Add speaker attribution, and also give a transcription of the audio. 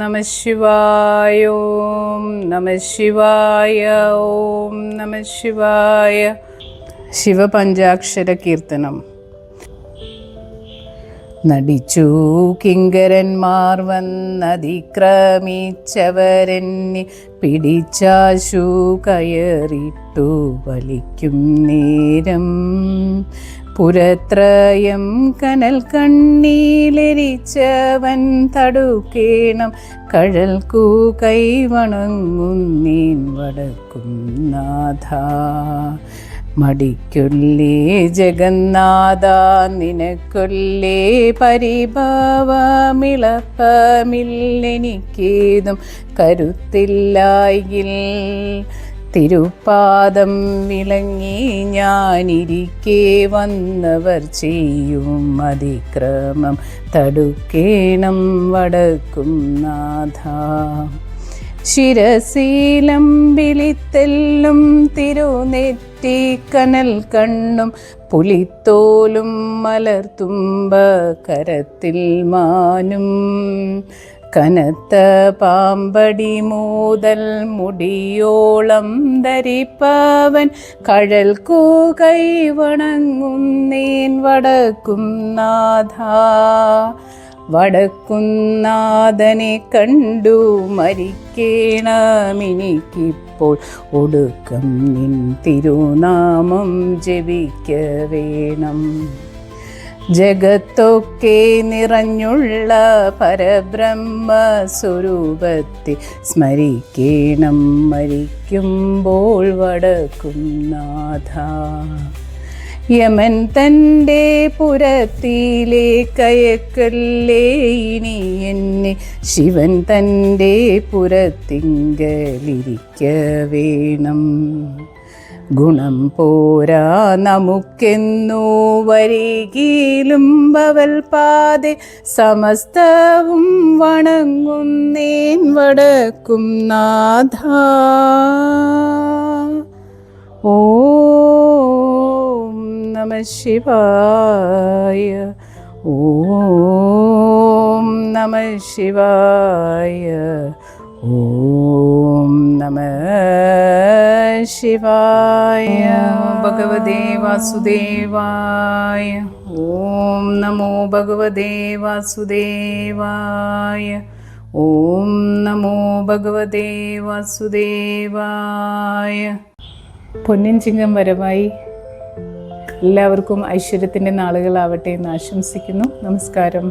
Speaker 1: നമഃ ശിവായ. ഓം നമഃ ശിവായ. ഓം നമഃ ശിവായ. ശിവപഞ്ചാക്ഷര കീർത്തനം. നടിച്ചു കിങ്കരന്മാർ വന്നതിക്രമിച്ചവരെന്നെ പിടിച്ചാശു കയറിട്ടു വലിക്കും നേരം പുരത്രയം കനൽ കണ്ണീലെരിച്ചവൻ തടുക്കേണം കഴൽക്കു കൈവണങ്ങുന്നീൻ വടക്കും നാഥ. മടിക്കൊല്ലേ ജഗന്നാഥ നിനക്കൊല്ലേ പരിഭവമിളപ്പമില്ലെനിക്കേതും കരുത്തില്ലായിൽ തിരുപ്പാദം വിളങ്ങി ഞാനിരിക്കെ വന്നവർ ചെയ്യും അതിക്രമം തടുക്കേണം വടക്കും നാഥ. ശിരശീലം വിളിത്തെല്ലും തിരുനെറ്റി കനൽ കണ്ണും പുലിത്തോലും മലർത്തുമ്പ കരത്തിൽ മാനും കനത്ത പാമ്പടി മൂതൽ മുടിയോളം ധരിപ്പവൻ കഴൽക്കു കൈവണങ്ങുന്നേൻ വടക്കും നാഥ. വടക്കുന്നാഥനെ കണ്ടു മരിക്കേണമെനിക്കിപ്പോൾ ഒടുക്കം നിൻ തിരുനാമം ജപിക്ക വേണം. ജഗത്തൊക്കെ നിറഞ്ഞുള്ള പരബ്രഹ്മസ്വരൂപത്തെ സ്മരിക്കേണം മരിക്കുമ്പോൾ വടക്കും നാഥ. യമൻ തൻ്റെ പുരത്തിലേക്കയക്കല്ലേ ഇനി എന്നെ ശിവൻ തൻ്റെ പുരത്തിങ്കലിരിക്ക വേണം. ഗുണം പോരാ നമുക്കെന്നു വരികിലും ഭവൽ പാതെ സമസ്തവും വണങ്ങുന്നേൻ വടക്കും നാഥ. ഓം നമഃ ശിവായ. ഓം നമഃ ശിവായ. ഓം നമഃ ശിവായ. ഭഗവതേ വാസുദേവായ. ഓം നമോ ഭഗവതേ വാസുദേവായ. ഓം നമോ ഭഗവതേ വാസുദേവായ. പൊന്നിൻ ചിങ്ങം വരവായി. എല്ലാവർക്കും ഐശ്വര്യത്തിൻ്റെ നാളുകളാവട്ടെ എന്ന് ആശംസിക്കുന്നു. നമസ്കാരം.